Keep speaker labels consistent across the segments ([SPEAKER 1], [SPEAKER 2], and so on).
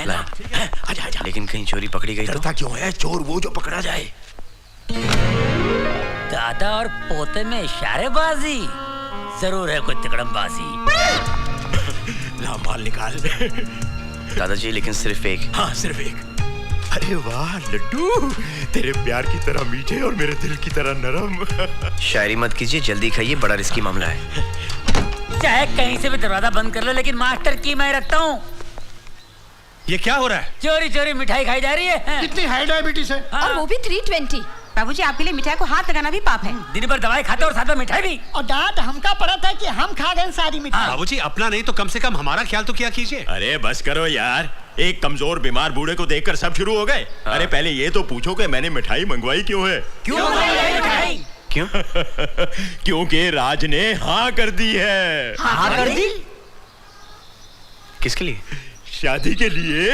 [SPEAKER 1] लाया।
[SPEAKER 2] आजा आजा।
[SPEAKER 1] लेकिन कहीं चोरी पकड़ी गई तो?
[SPEAKER 2] डरता क्यों है? चोर वो जो पकड़ा जाए।
[SPEAKER 3] दादा और पोते में इशारेबाजी, जरूर है कोई तिकड़मबाजी।
[SPEAKER 2] ला माल निकाल।
[SPEAKER 1] दादाजी लेकिन सिर्फ एक।
[SPEAKER 2] हाँ सिर्फ एक। अरे वाह लड्डू, तेरे प्यार की तरह मीठे और मेरे दिल की तरह नरम।
[SPEAKER 1] शायरी मत कीजिए, जल्दी खाइए, बड़ा रिस्की मामला है।
[SPEAKER 3] चाहे कहीं से भी दरवाजा बंद कर लो, लेकिन मास्टर की मैं रखता हूँ।
[SPEAKER 4] ये क्या हो रहा है?
[SPEAKER 3] चोरी चोरी मिठाई खाई जा रही है।
[SPEAKER 5] कितनी हाई डायबिटीज है।
[SPEAKER 3] हाँ।
[SPEAKER 6] और वो भी 320। बाबूजी आपके लिए मिठाई को हाथ लगाना भी पाप है।
[SPEAKER 3] दिन भर दवाई खाते और साथ में मिठाई भी।
[SPEAKER 5] और डांट हमका पड़ा था कि हम खा गए सारी मिठाई।
[SPEAKER 4] बाबूजी अपना नहीं तो कम से कम हमारा ख्याल तो किया कीजिए।
[SPEAKER 2] अरे बस करो यार, एक कमजोर बीमार बूढ़े को देखकर सब शुरू हो गए। अरे पहले ये तो पूछो कि मैंने मिठाई मंगवाई क्यों है?
[SPEAKER 3] क्यों मिठाई?
[SPEAKER 1] क्यों?
[SPEAKER 2] क्योंकि राज ने हाँ कर दी है।
[SPEAKER 3] हाँ कर दी?
[SPEAKER 1] किसके लिए?
[SPEAKER 2] शादी के लिए।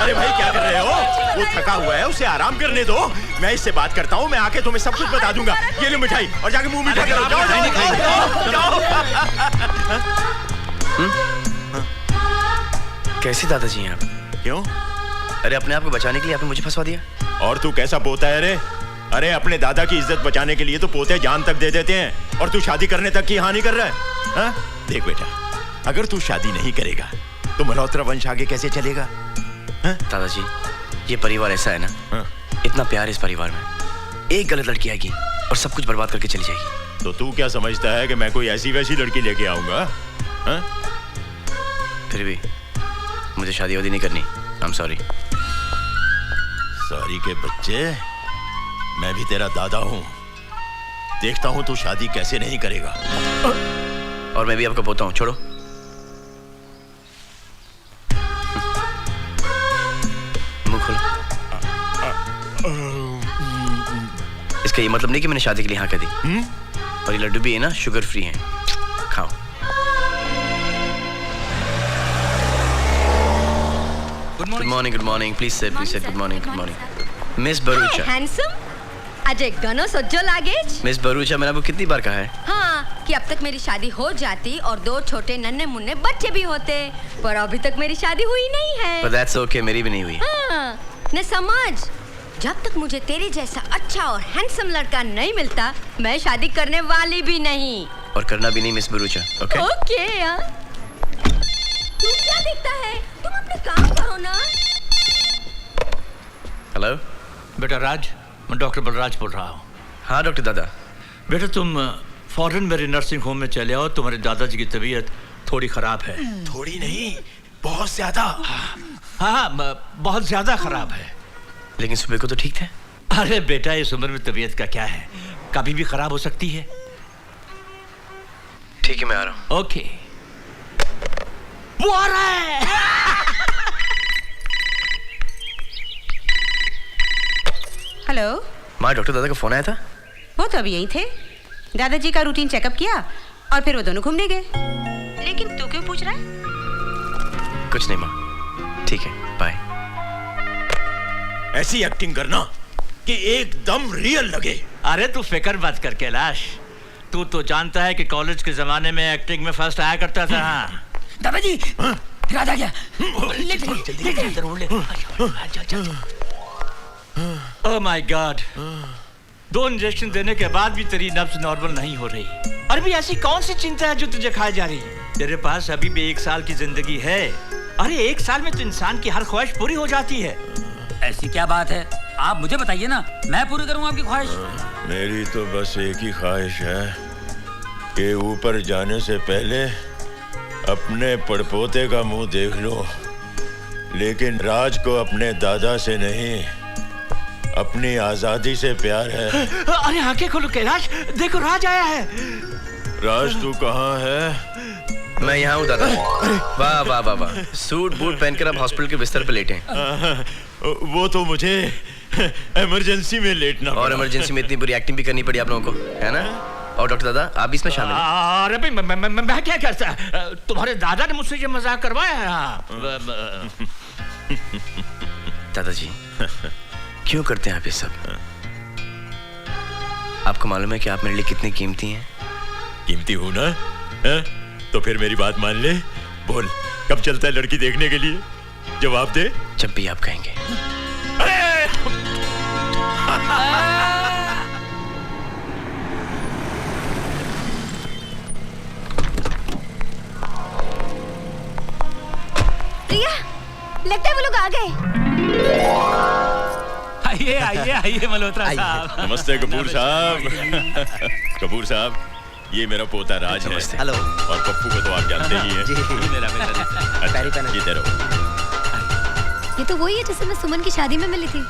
[SPEAKER 2] अरे भाई क्या कर रहे हो? वो थका हुआ है, उसे आराम करने दो। मैं इससे बात करता हूँ, मैं आके तुम्हें सब कुछ बता दूंगा। ये लो मिठाई और जाके मुंह मीठा करो। जाओ जाओ जाओ।
[SPEAKER 1] कैसे दादाजी हैं आप?
[SPEAKER 2] क्यों?
[SPEAKER 1] अरे अपने आप को बचाने के लिए आपने मुझे फंसवा दिया।
[SPEAKER 2] और तू कैसा पोता है रे? अरे अपने दादा की इज्जत बचाने के लिए तो पोते जान तक दे देते हैं, और तू शादी करने तक की हानि कर रहा है। हाँ? देख बेटा, अगर तू शादी नहीं करेगा तो मल्होत्रा वंश आगे कैसे चलेगा? हाँ?
[SPEAKER 1] दादाजी ये परिवार ऐसा है ना,
[SPEAKER 2] हाँ?
[SPEAKER 1] इतना प्यार इस परिवार में, एक गलत लड़की आएगी और सब कुछ बर्बाद करके चली जाएगी।
[SPEAKER 2] तो तू क्या समझता है कि मैं कोई ऐसी वैसी लड़की लेके आऊंगा? हाँ?
[SPEAKER 1] फिर भी मुझे शादी वादी नहीं करनी। I am sorry.
[SPEAKER 2] सॉरी के बच्चे, मैं भी तेरा दादा हूँ। देखता हूँ तू शादी कैसे नहीं करेगा।
[SPEAKER 1] और मैं भी आपका पोता हूँ, छोड़ो। मुंह खोलो। इसका ये मतलब नहीं कि मैंने शादी के लिए हाँ कह दी। और ये लड्डू भी है ना, शुगर फ्री हैं, खाओ। Good morning please sir, good morning. Miss Bharucha.
[SPEAKER 6] Handsome Ajay गनो सज्जो लागेज।
[SPEAKER 1] मिस बरूचा, मैंने आपको कितनी बार कहा है
[SPEAKER 6] हाँ कि अब तक मेरी शादी हो जाती और 2 छोटे नन्हे मुन्ने बच्चे भी होते, पर अभी तक मेरी शादी हुई नहीं है।
[SPEAKER 1] But that's okay, मेरी भी नहीं हुई।
[SPEAKER 6] हाँ, न समझ, जब तक मुझे तेरे जैसा अच्छा और हैंडसम लड़का नहीं मिलता, मैं शादी करने वाली भी नहीं।
[SPEAKER 1] और करना भी नहीं मिस बरूचा, ओके?
[SPEAKER 6] ओके यार। तू क्या देखता है? तुम अपने काम करो ना।
[SPEAKER 1] हेलो
[SPEAKER 7] बेटा राज, मैं डॉक्टर बलराज बोल रहा हूँ।
[SPEAKER 1] हाँ डॉक्टर दादा।
[SPEAKER 7] बेटा तुम फौरन मेरे नर्सिंग होम में चले आओ, तुम्हारे दादाजी की तबीयत थोड़ी खराब है।
[SPEAKER 2] थोड़ी नहीं, बहुत ज्यादा।
[SPEAKER 7] हाँ बहुत ज्यादा खराब है।
[SPEAKER 1] लेकिन सुबह को तो ठीक थे।
[SPEAKER 7] अरे बेटा इस उम्र में तबीयत का क्या है, कभी भी खराब हो सकती है।
[SPEAKER 1] ठीक है मैं आ रहा हूँ।
[SPEAKER 7] ओके। वो आ रहा है।
[SPEAKER 6] हेलो
[SPEAKER 1] माँ, डॉक्टर दादा का फोन आया था।
[SPEAKER 6] वो तो अभी यहीं थे, दादाजी का रूटीन चेकअप किया और फिर वो दोनों घूमने गए। लेकिन तू क्यों पूछ रहा है?
[SPEAKER 1] कुछ नहीं माँ, ठीक है, बाय।
[SPEAKER 2] ऐसी एक्टिंग करना कि एकदम रियल लगे।
[SPEAKER 7] अरे तू फिक्र मत कर कैलाश, तू तो जानता है कि कॉलेज के जमाने में एक्टिंग में फर्स्ट आया करता था। हाँ।
[SPEAKER 3] दादाजी राज आ गया।
[SPEAKER 7] ओह माय गॉड, 2 इंजेक्शन देने के बाद भी तेरी नब्ज नॉर्मल नहीं हो रही। अरे भी ऐसी कौन सी चिंता है जो तुझे खाई जा रही है? तेरे पास अभी भी 1 साल की जिंदगी है। अरे 1 साल में तो इंसान की हर ख्वाहिश पूरी हो जाती है।
[SPEAKER 3] ऐसी क्या बात है, आप मुझे बताइए ना, मैं पूरी करूंगा आपकी ख्वाहिश।
[SPEAKER 2] मेरी तो बस एक ही ख्वाहिश है कि ऊपर जाने से पहले अपने पड़पोते का मुंह देख लो, लेकिन राज को अपने दादा से नहीं, अपनी आजादी से प्यार है।
[SPEAKER 7] अरे आंखें खोलो कैलाश, देखो राज आया है।
[SPEAKER 2] राज तू कहाँ है?
[SPEAKER 1] मैं यहाँ हूँ दादा। वाह वाह वाह वाह, सूट बूट पहनकर आप हॉस्पिटल के बिस्तर पे लेटे हैं।
[SPEAKER 2] वो तो मुझे इमरजेंसी में लेटना
[SPEAKER 1] और
[SPEAKER 2] पड़ा।
[SPEAKER 1] इमरजेंसी में इतनी बुरी एक्टिंग भी करनी पड़ी आप लोगों को, है ना? और डॉक्टर दादा आप भी इसमें शामिल हैं।
[SPEAKER 7] अरे भाई मैं क्या करता, तुम्हारे दादा ने मुझसे ये मजाक करवाया है।
[SPEAKER 1] दादाजी क्यों करते हैं आप ये सब? आपको मालूम है कि आप मेरे लिए कितनी कीमती हैं?
[SPEAKER 2] कीमती हूँ ना? तो फिर मेरी बात मान ले, बोल, कब चलता है लड़की देखने के लिए? जवाब दे।
[SPEAKER 1] जब भी आप कहेंगे।
[SPEAKER 8] प्रिया, लगता है वो लोग आ गए।
[SPEAKER 7] आइए आइए आइए मल्होत्रा साहब।
[SPEAKER 2] नमस्ते कपूर साहब। कपूर साहब, ये मेरा पोता राज है।
[SPEAKER 1] हेलो।
[SPEAKER 2] और पप्पू को तो आप जानते ही हैं।
[SPEAKER 1] जी मेरा बेटा।
[SPEAKER 2] अच्छा, ये रहो।
[SPEAKER 8] ये तो वही है जिसे मैं सुमन की शादी में मिली थी।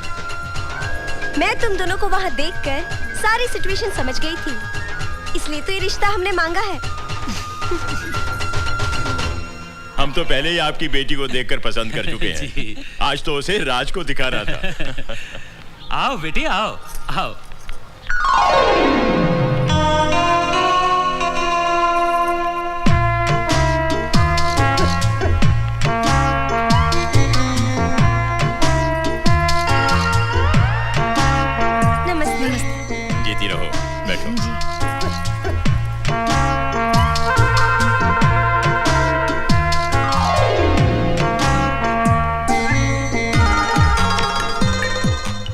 [SPEAKER 8] मैं तुम दोनों को वहाँ देखकर सारी सिचुएशन समझ गई थी, इसलिए तो ये रिश्ता हमने मांगा है।
[SPEAKER 2] हम तो पहले ही आपकी बेटी को देखकर पसंद कर चुके हैं। आज तो उसे राज को दिखा रहा था।
[SPEAKER 7] आओ बेटी आओ आओ।
[SPEAKER 8] नमस्ते।
[SPEAKER 2] जीती रहो, बैठो।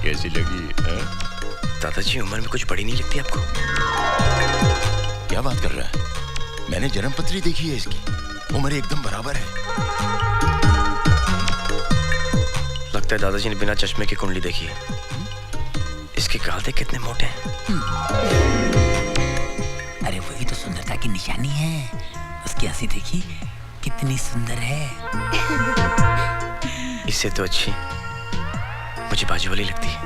[SPEAKER 2] कैसी लगी है?
[SPEAKER 1] दादाजी उम्र में कुछ बड़ी नहीं लगती आपको?
[SPEAKER 2] क्या बात कर रहा है? मैंने जन्म पत्री देखी है इसकी, उम्र एकदम बराबर है।
[SPEAKER 1] लगता है दादाजी ने बिना चश्मे की कुंडली देखी है। इसके गाल देख कितने मोटे हैं।
[SPEAKER 3] अरे वही तो सुंदरता की निशानी है। उसकी हंसी देखी कितनी सुंदर है।
[SPEAKER 1] इससे तो अच्छी मुझे बाजू वाली लगती है।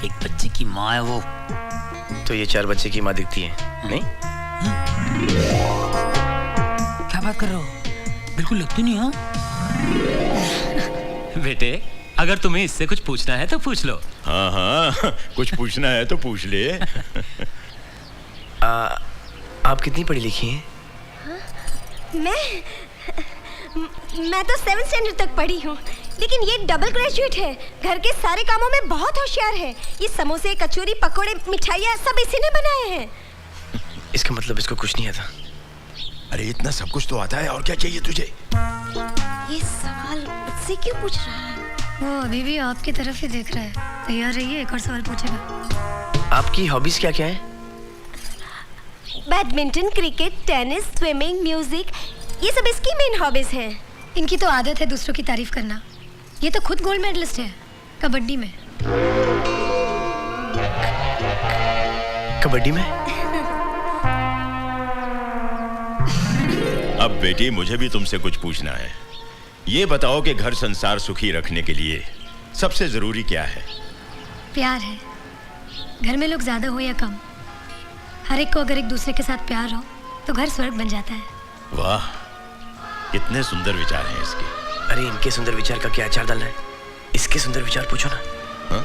[SPEAKER 3] एक बच्चे की माँ है वो।
[SPEAKER 1] तो ये 4 बच्चे की माँ दिखती है, नहीं?
[SPEAKER 3] क्या बात कर रहे हो? बिल्कुल लगती नहीं। हाँ
[SPEAKER 7] बेटे, अगर तुम्हें इससे कुछ पूछना है तो पूछ लो।
[SPEAKER 2] हाँ हाँ, कुछ पूछना है तो पूछ ले।
[SPEAKER 1] आप कितनी पढ़ी लिखी हैं?
[SPEAKER 8] मैं तो 7th स्टैंडर्ड तक पढ़ी हूँ, लेकिन ये डबल ग्रेजुएट है। घर के सारे कामों में बहुत होशियार है। ये समोसे, कचौरी, पकोड़े, मिठाइयाँ सब इसी ने बनाए हैं।
[SPEAKER 1] इसका मतलब इसको कुछ नहीं आता।
[SPEAKER 2] अरे इतना सब कुछ तो आता है, और क्या चाहिए तुझे?
[SPEAKER 8] ये सवाल मुझसे क्यों पूछ रहा है?
[SPEAKER 9] वो अभी भी आपकी तरफ ही देख रहा है। तैयार रहिए, एक और सवाल पूछेगा।
[SPEAKER 1] आपकी हॉबीज क्या क्या है?
[SPEAKER 8] Badminton, cricket, tennis, swimming, music, ये सब इसकी मेन हॉबीज हैं।
[SPEAKER 9] इनकी तो आदत है दूसरों की तारीफ करना। ये तो खुद गोल्ड मेडलिस्ट है कबड्डी में।
[SPEAKER 1] कबड्डी में?
[SPEAKER 2] अब बेटी, मुझे भी तुमसे कुछ पूछना है। ये बताओ कि घर संसार सुखी रखने के लिए सबसे जरूरी क्या है?
[SPEAKER 9] प्यार है। घर में लोग ज्यादा हो या कम, हर एक को अगर एक दूसरे के साथ प्यार हो तो घर स्वर्ग बन जाता है।
[SPEAKER 2] वाह, कितने सुंदर विचार हैं इसके।
[SPEAKER 1] अरे इनके सुंदर विचार का क्या अचार डालना है? इसके सुंदर विचार पूछो ना।
[SPEAKER 2] हाँ?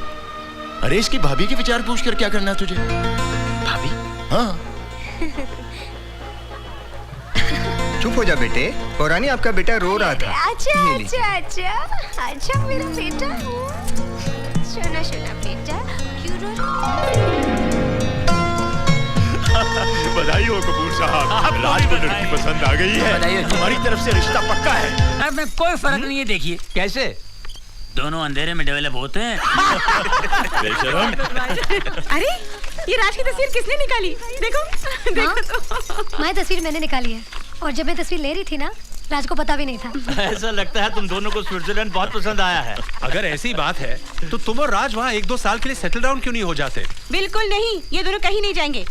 [SPEAKER 2] अरे इसकी भाभी के विचार पूछकर क्या करना है तुझे?
[SPEAKER 1] भाभी?
[SPEAKER 2] हाँ।
[SPEAKER 10] चुप हो जा बेटे, पुरानी आपका बेटा रो रहा था।
[SPEAKER 8] अच्छा
[SPEAKER 10] ये लीजिए।
[SPEAKER 8] अच्छा अच्छा अच्छा मेरा बेटा। सुना सुना बेटा, क्यों रो रहा?
[SPEAKER 2] बधाई हो कपूर साहब, राज को लड़की पसंद आ गई है। हमारी तरफ से रिश्ता पक्का है।
[SPEAKER 3] अब में कोई फर्क नहीं है। देखिए
[SPEAKER 7] कैसे
[SPEAKER 3] दोनों अंधेरे में डेवलप होते हैं।
[SPEAKER 2] बेशरम।
[SPEAKER 6] अरे ये राज की तस्वीर किसने निकाली? देखो देखो तो।
[SPEAKER 9] मैं तस्वीर मैंने निकाली है, और जब मैं तस्वीर ले रही थी ना, राज को पता भी नहीं था।
[SPEAKER 7] ऐसा लगता है तुम दोनों को स्विट्जरलैंड बहुत पसंद आया है।
[SPEAKER 4] अगर ऐसी बात है तो तुम और राज वहाँ 1-2 साल के लिए सेटल डाउन क्यों नहीं हो जाते?
[SPEAKER 6] बिल्कुल नहीं, ये दोनों कहीं नहीं जाएंगे।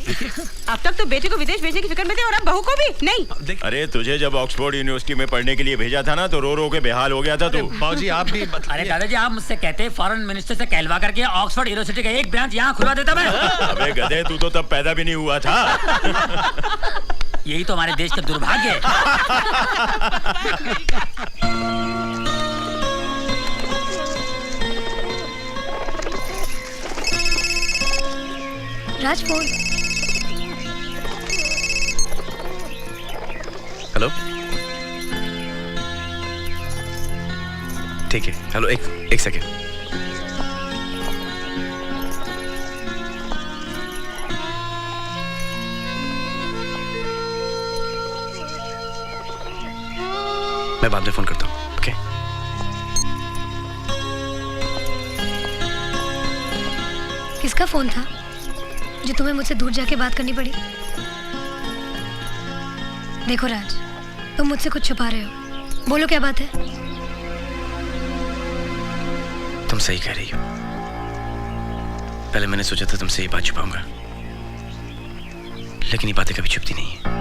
[SPEAKER 6] अब तक तो बेटे को विदेश भेजने की फिक्र में थे, और अब बहू को भी नहीं।
[SPEAKER 2] अरे तुझे जब ऑक्सफोर्ड यूनिवर्सिटी में पढ़ने के लिए भेजा था ना, तो रो रो के बेहाल हो गया था तू।
[SPEAKER 4] बाबूजी आप भी
[SPEAKER 3] अरे दादाजी, आप मुझसे कहते फॉरेन मिनिस्टर से कहलवा करके ऑक्सफोर्ड यूनिवर्सिटी का एक ब्रांच यहाँ खुलवा देता मैं।
[SPEAKER 2] अबे गधे, तू तो तब पैदा भी नहीं हुआ था।
[SPEAKER 3] यही तो हमारे देश का दुर्भाग्य है।
[SPEAKER 9] राज फोन।
[SPEAKER 1] हेलो, ठीक है। हेलो, एक सेकेंड। मैं बाद में फोन करता हूँ। ओके?
[SPEAKER 9] किसका फोन था जो तुम्हें मुझसे दूर जाके बात करनी पड़ी? देखो राज, तुम मुझसे कुछ छुपा रहे हो। बोलो क्या बात है?
[SPEAKER 1] तुम सही कह रही हो। पहले मैंने सोचा था तुमसे ये बात छुपाऊंगा, लेकिन ये बातें कभी छुपती नहीं है।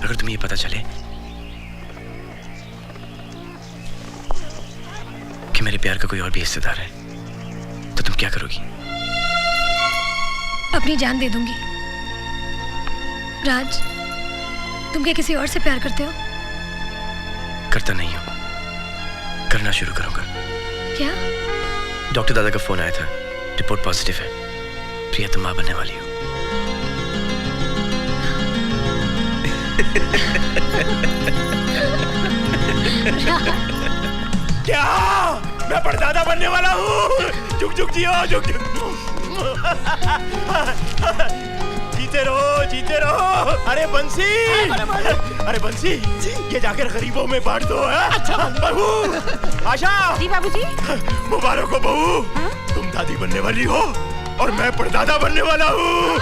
[SPEAKER 1] अगर तुम्हें ये पता चले कि मेरे प्यार का कोई और भी हिस्सेदार है, तो तुम क्या करोगी?
[SPEAKER 9] अपनी जान दे दूंगी। राज, तुम क्या किसी और से प्यार करते हो?
[SPEAKER 1] करता नहीं हूं, करना शुरू करूंगा।
[SPEAKER 9] क्या?
[SPEAKER 1] डॉक्टर दादा का फोन आया था, रिपोर्ट पॉजिटिव है। प्रिया तुम मां बनने वाली हो।
[SPEAKER 2] क्या मैं परदादा बनने वाला हूँ? झुक झुक जियो, झुक झुक। जीते रहो। अरे बंसी, अरे बंसी, ये जाकर गरीबों में बांट दो। अच्छा बहू, आशा।
[SPEAKER 6] जी बाबूजी।
[SPEAKER 2] मुबारक हो बहू, तुम दादी बनने वाली हो और मैं परदादा बनने वाला हूँ।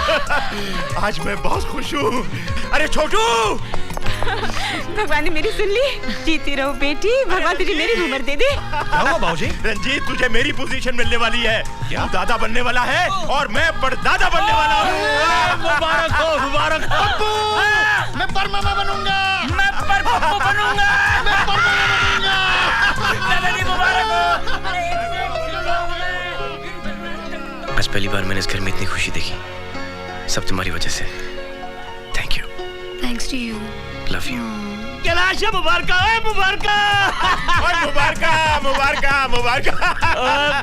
[SPEAKER 2] आज मैं बहुत खुश हूँ। अरे छोटू,
[SPEAKER 6] भगवान ने मेरी सुन ली। जीती रहो बेटी, भगवान तुझे मेरी उम्र दे दे।
[SPEAKER 4] क्या हुआ बाबूजी?
[SPEAKER 2] रंजीत, तुझे मेरी पोजीशन मिलने वाली है। तू दादा बनने वाला है और मैं परदादा बनने वाला हूँ।
[SPEAKER 7] मुबारक हो, मुबारक हो।
[SPEAKER 5] मैं परमामा बनूंगा।
[SPEAKER 7] मैं परपप्पू बनूंगा।
[SPEAKER 5] मैं परमामा बनूंगा।
[SPEAKER 7] दादाजी मुबारक हो।
[SPEAKER 1] आज पहली बार मैंने इस घर में इतनी खुशी देखी, सब तुम्हारी वजह से। Thank you.
[SPEAKER 9] Thanks to you.
[SPEAKER 1] Love you.
[SPEAKER 7] Kailash मुबारका, मुबारका।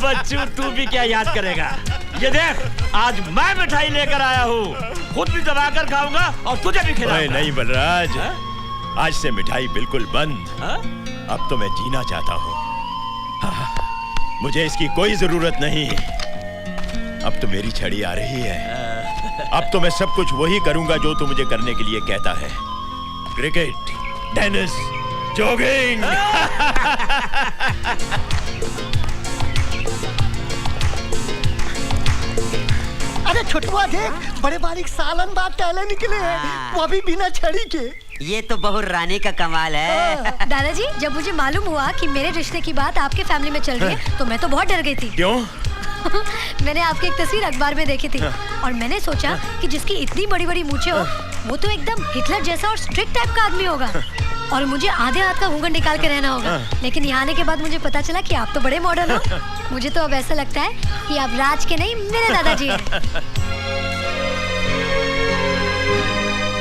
[SPEAKER 7] बच्चू, तू भी क्या याद करेगा? ये देख, आज मैं मिठाई लेकर आया हूँ, खुद भी दबाकर खाऊंगा और तुझे भी खिलाऊंगा।
[SPEAKER 2] नहीं बलराज, आज से मिठाई बिल्कुल बंद। अब तो मैं जीना चाहता हूँ। मुझे इसकी कोई जरूरत नहीं। अब तो मेरी छड़ी आ रही है। अब तो मैं सब कुछ वही करूंगा जो तू मुझे करने के लिए कहता है। Cricket, tennis, jogging.
[SPEAKER 5] अरे छोटुआ देख, बड़े बारीक सालन बाद टहले निकले हैं, वो भी बिना छड़ी के।
[SPEAKER 3] ये तो बहु रानी का कमाल है।
[SPEAKER 9] दादाजी, जब मुझे मालूम हुआ कि मेरे रिश्ते की बात आपके फैमिली में चल रही है, तो मैं तो बहुत डर गई थी।
[SPEAKER 2] क्यों?
[SPEAKER 9] मैंने आपकी एक तस्वीर अखबार में देखी थी और मैंने सोचा कि जिसकी इतनी बड़ी बड़ी मूंछें हो, वो तो एकदम हिटलर जैसा और स्ट्रिक्ट टाइप का आदमी होगा और मुझे आधे हाथ का घूंघट निकाल के रहना होगा। लेकिन यहाँ आने के बाद मुझे पता चला कि आप तो बड़े मॉडर्न हो। मुझे तो अब ऐसा लगता है कि आप राज के नहीं, मेरे दादाजी हैं।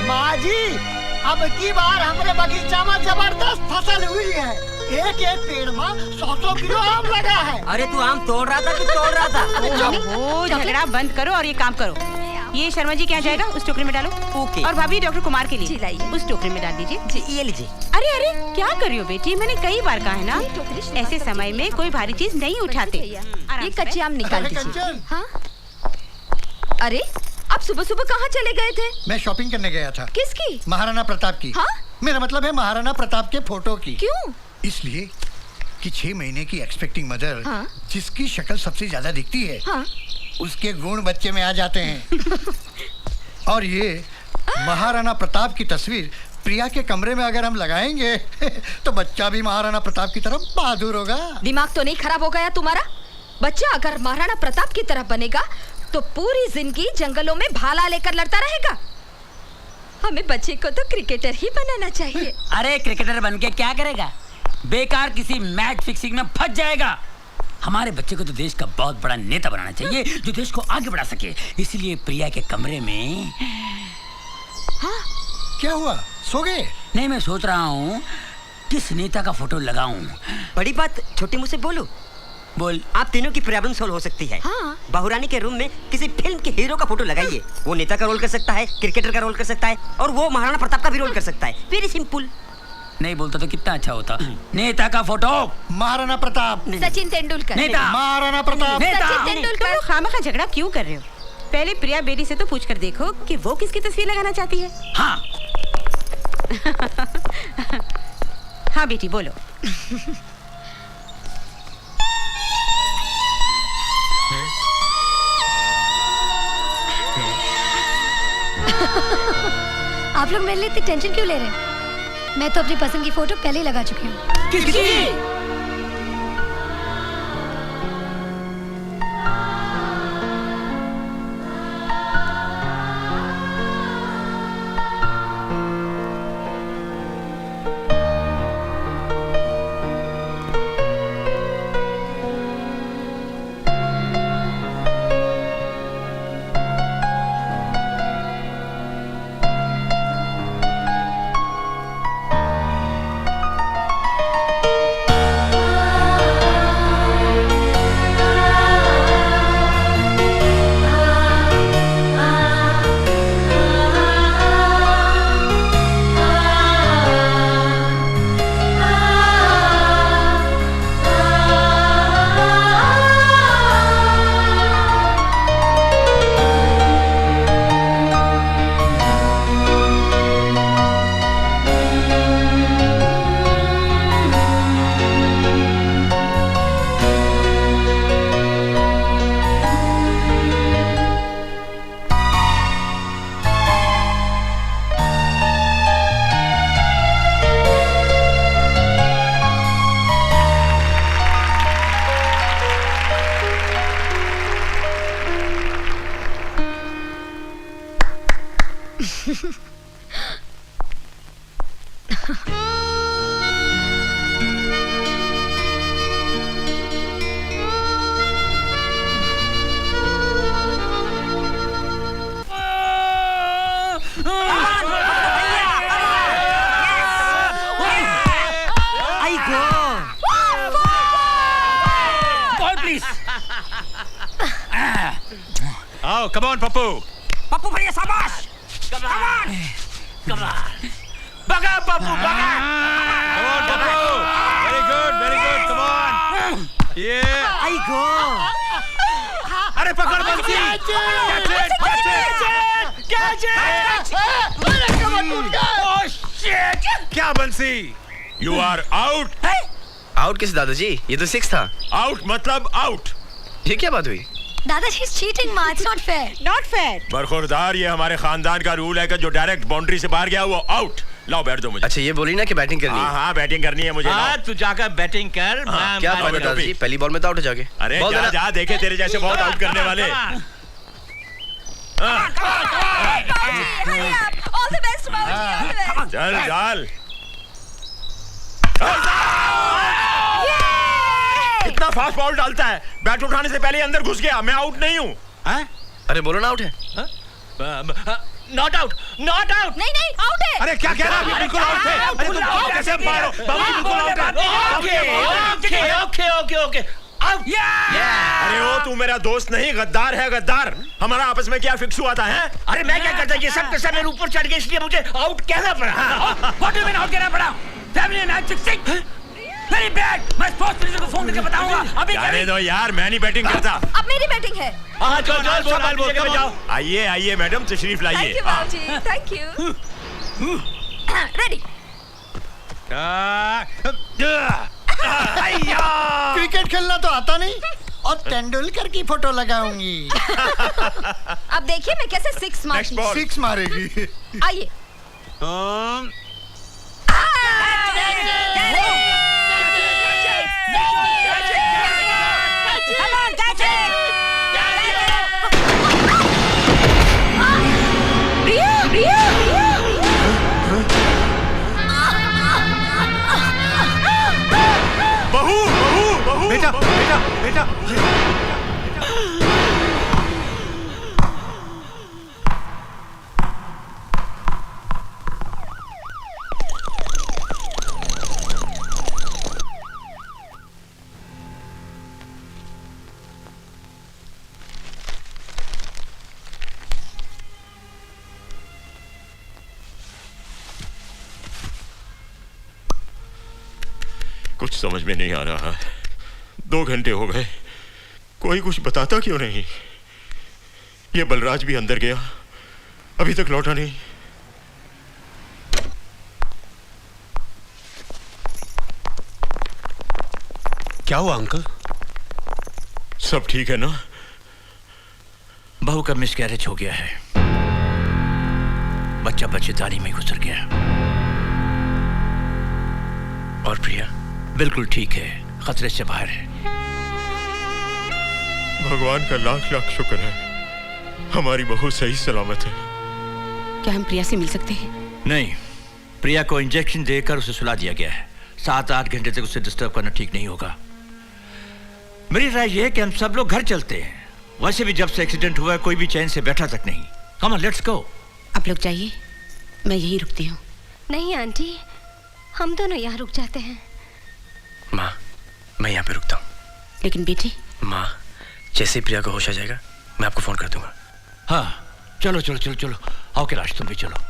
[SPEAKER 5] माँ जी, अब की बार हमारे बगीचा में जबरदस्त फसल हुई है। एक पेड़ में 100 किलो आम लगा है।
[SPEAKER 3] अरे तू आम तोड़ रहा था कि तोड़ रहा था?
[SPEAKER 6] ओहो, झगड़ा बंद करो और ये काम करो। ये शर्मा जी क्या जाएगा, उस टोकरी में डालो।
[SPEAKER 3] ओके।
[SPEAKER 6] और भाभी डॉक्टर कुमार के लिए उस टोकरी में डाल दीजिए।
[SPEAKER 3] जी, ये लीजिए।
[SPEAKER 6] अरे अरे, क्या कर रही हो बेटी? मैंने कई बार कहा है ना, ऐसे समय में कोई भारी चीज नहीं उठाते।
[SPEAKER 8] ये कच्चे आम निकाल दीजिए। हाँ? अरे, आप सुबह सुबह कहाँ चले गए थे?
[SPEAKER 5] मैं शॉपिंग करने गया था।
[SPEAKER 8] किसकी?
[SPEAKER 5] महाराणा प्रताप की।
[SPEAKER 8] हाँ?
[SPEAKER 5] मेरा मतलब है महाराणा प्रताप के फोटो की।
[SPEAKER 8] क्यों?
[SPEAKER 5] इसलिए कि 6 महीने की एक्सपेक्टिंग मदर,
[SPEAKER 8] हाँ?
[SPEAKER 5] जिसकी शक्ल सबसे ज्यादा दिखती है,
[SPEAKER 8] हाँ?
[SPEAKER 5] उसके गुण बच्चे में आ जाते हैं। और ये महाराणा प्रताप की तस्वीर प्रिया के कमरे में अगर हम लगाएंगे तो बच्चा भी महाराणा प्रताप की तरफ बहादुर होगा।
[SPEAKER 8] दिमाग तो नहीं खराब हो गया तुम्हारा? बच्चा अगर महाराणा प्रताप की तरह बनेगा तो पूरी जिंदगी जंगलों में भाला लेकर लड़ता रहेगा। हमें बच्चे को तो क्रिकेटर ही बनाना चाहिए।
[SPEAKER 3] अरे क्रिकेटर बन के क्या करेगा? बेकार किसी मैच फिक्सिंग में फंस जाएगा। हमारे बच्चे को तो देश का बहुत बड़ा नेता बनाना चाहिए, जो देश को आगे बढ़ा सके। इसलिए प्रिया के कमरे में।
[SPEAKER 8] हाँ?
[SPEAKER 5] क्या हुआ, सो गए?
[SPEAKER 3] नहीं, मैं सोच रहा हूँ किस नेता का फोटो लगाऊं।
[SPEAKER 11] बड़ी बात छोटी मुझसे बोलो।
[SPEAKER 3] बोल।
[SPEAKER 11] आप तीनों की प्रॉब्लम सॉल्व हो सकती है।
[SPEAKER 8] हाँ?
[SPEAKER 11] बहुरानी के रूम में किसी फिल्म के हीरो का फोटो लगाइए। वो नेता का रोल कर सकता है, क्रिकेटर का रोल कर सकता है और वो महाराणा प्रताप का भी रोल कर सकता है। Very simple.
[SPEAKER 3] नहीं बोलता तो कितना अच्छा होता। नेता का फोटो
[SPEAKER 5] महाराणा प्रताप।
[SPEAKER 8] सचिन तेंदुलकर।
[SPEAKER 3] नेता।
[SPEAKER 5] महाराणा प्रताप।
[SPEAKER 8] सचिन तेंदुलकर।
[SPEAKER 6] तुम खामखा झगड़ा क्यों कर रहे हो? पहले प्रिया बेटी से तो पूछ कर देखो कि वो किसकी तस्वीर लगाना चाहती है।
[SPEAKER 3] हाँ,
[SPEAKER 6] हाँ बेटी बोलो।
[SPEAKER 9] आप लोग मेरे लिए इतनी टेंशन क्यों ले रहे हैं? मैं तो अपनी पसंद की फोटो पहले ही लगा चुकी हूँ।
[SPEAKER 3] किसकी?
[SPEAKER 4] आओ, come on, पप्पू।
[SPEAKER 3] पप्पू भैया शाबाश। Come on. Come on. बगा पप्पू बगा।
[SPEAKER 4] Come on, Pappu. Very good, very good. Come on. Yeah.
[SPEAKER 11] आई गो।
[SPEAKER 4] अरे पकड़ बंसी। Catch it. Oh shit. क्या बंसी?
[SPEAKER 2] You are out.
[SPEAKER 1] आउट किस दादाजी? ये तो 6 था।
[SPEAKER 2] Out मतलब out.
[SPEAKER 1] ये क्या बात हुई?
[SPEAKER 9] दादाजी इज चीटिंग माँ, it's not fair.
[SPEAKER 6] Not fair.
[SPEAKER 2] बरखुरदार, ये हमारे खानदान का रूल है कि जो डायरेक्ट बाउंड्री से बाहर गया वो आउट। लाओ बैठ दो मुझे।
[SPEAKER 1] अच्छा ये बोली ना कि बैटिंग करनी है।
[SPEAKER 2] हाँ बैटिंग करनी है मुझे।
[SPEAKER 7] हाँ तू जाकर बैटिंग कर। मैं
[SPEAKER 1] क्या बात है दादाजी? पहली बॉल में तो आउट हो जाओगे।
[SPEAKER 2] अरे जा जा, देखे तेरे जैसे बहुत आउट करने वाले।
[SPEAKER 8] ऑल द बेस्ट बाबूजी।
[SPEAKER 2] चल चल। इतना फास्ट बॉल डालता है, बैट उठाने से पहले ही अंदर घुस गया। मैं आउट नहीं हूँ।
[SPEAKER 1] अरे बोलो ना आउट है।
[SPEAKER 7] Not out not out.
[SPEAKER 8] नहीं नहीं आउट है।
[SPEAKER 4] अरे क्या कह रहा है? बिल्कुल आउट है। अरे तुम कैसे मारो? बाबू बिल्कुल आउट है।
[SPEAKER 7] Okay okay okay okay out.
[SPEAKER 2] अरे ओ तू मेरा दोस्त नहीं, गद्दार है गद्दार। हमारा आपस में क्या फिक्स हुआ था? है
[SPEAKER 7] अरे मैं क्या करता, ये सब मेरे ऊपर चढ़ गए इसलिए मुझे आउट कहना पड़ा। What do you mean out कहना पड़ा? Family night fixing very bad. मैं स्पोर्ट्स मिनिस्टर को फोन करके बताऊंगा अभी।
[SPEAKER 2] जाने दो यार, मैं नहीं बैटिंग करता।
[SPEAKER 8] अब मेरी बैटिंग है।
[SPEAKER 7] हाँ चल चल बोल जाओ।
[SPEAKER 2] आइए आइए मैडम, तशरीफ
[SPEAKER 8] थैंक
[SPEAKER 2] लाइए।
[SPEAKER 8] यू बाबूजी, थैंक यू। रेडी।
[SPEAKER 5] क्रिकेट खेलना तो आता नहीं और तेंदुलकर की फोटो लगाऊंगी।
[SPEAKER 8] अब देखिए मैं कैसे 6 मारती हूँ।
[SPEAKER 5] 6 मारेगी।
[SPEAKER 8] आइए।
[SPEAKER 4] बेटा बेटा बेटा।
[SPEAKER 2] कुछ समझ में नहीं आ रहा। 2 घंटे हो गए, कोई कुछ बताता क्यों नहीं? ये बलराज भी अंदर गया, अभी तक लौटा नहीं।
[SPEAKER 4] क्या हुआ अंकल?
[SPEAKER 2] सब ठीक है ना?
[SPEAKER 7] बहू का मिसकैरेज हो गया है, बच्चा बच्चेदानी में गुजर गया।
[SPEAKER 1] और प्रिया?
[SPEAKER 7] बिल्कुल ठीक है, खतरे से बाहर है।
[SPEAKER 2] भगवान का लाख लाख शुक्र है, हमारी बहू सही सलामत है।
[SPEAKER 6] क्या हम प्रिया से मिल सकते हैं?
[SPEAKER 7] नहीं, प्रिया को इंजेक्शन देकर उसे सुला दिया गया है। 7-8 घंटे तक उसे डिस्टर्ब करना ठीक नहीं होगा। मेरी राय यह है कि हम सब लोग घर चलते हैं। वैसे भी जब से एक्सीडेंट हुआ है कोई भी चैन से बैठा तक नहीं। Come on, let's go.
[SPEAKER 6] आप लोग जाइए, मैं यहीं रुकती हूँ।
[SPEAKER 8] नहीं आंटी, हम दोनों यहाँ रुक जाते हैं।
[SPEAKER 1] माँ, मैं यहाँ पे रुकता हूँ।
[SPEAKER 6] लेकिन बेटी।
[SPEAKER 1] माँ, जैसे ही प्रिया को होश आ जाएगा मैं आपको फोन कर दूंगा।
[SPEAKER 7] हाँ, चलो चलो चलो चलो, आओ कैलाश तुम भी चलो।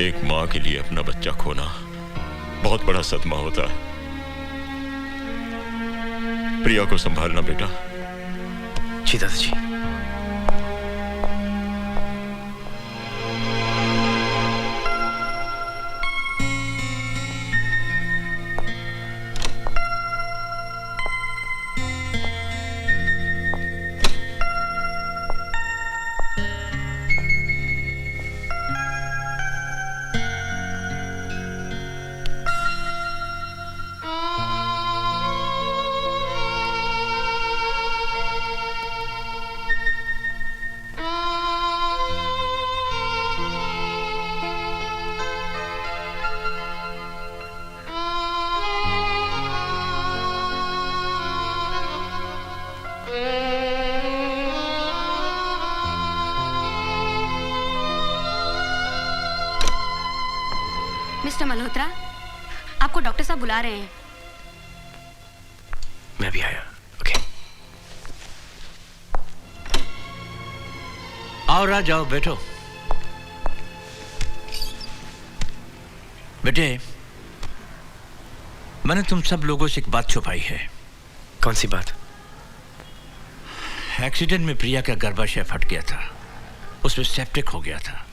[SPEAKER 2] एक माँ के लिए अपना बच्चा खोना बहुत बड़ा सदमा होता है। प्रिया को संभालना बेटा।
[SPEAKER 1] जी दादाजी।
[SPEAKER 6] मिस्टर मल्होत्रा, आपको डॉक्टर साहब बुला रहे हैं।
[SPEAKER 1] मैं भी आया। ओके।
[SPEAKER 7] आओ राज, जाओ बैठो। बेटे, मैंने तुम सब लोगों से एक बात छुपाई है।
[SPEAKER 1] कौन सी बात?
[SPEAKER 7] एक्सीडेंट में प्रिया का गर्भाशय फट गया था, उसमें सेप्टिक हो गया था।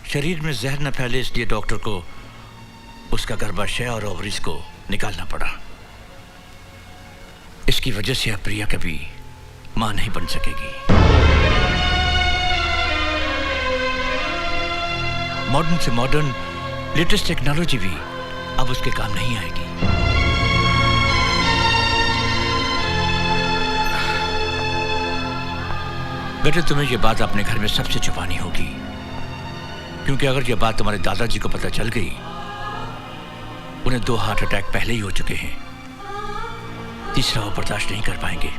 [SPEAKER 7] शरीर में जहर न फैले इसलिए डॉक्टर को उसका गर्भाशय और ओवरीज को निकालना पड़ा। इसकी वजह से अब प्रिया कभी मां नहीं बन सकेगी। मॉडर्न से मॉडर्न लेटेस्ट टेक्नोलॉजी भी अब उसके काम नहीं आएगी। बेटे, तुम्हें यह बात अपने घर में सबसे छुपानी होगी, क्योंकि अगर यह बात तुम्हारे दादाजी को पता चल गई, उन्हें 2 हार्ट अटैक पहले ही हो चुके हैं, तीसरा वो बर्दाश्त नहीं कर पाएंगे।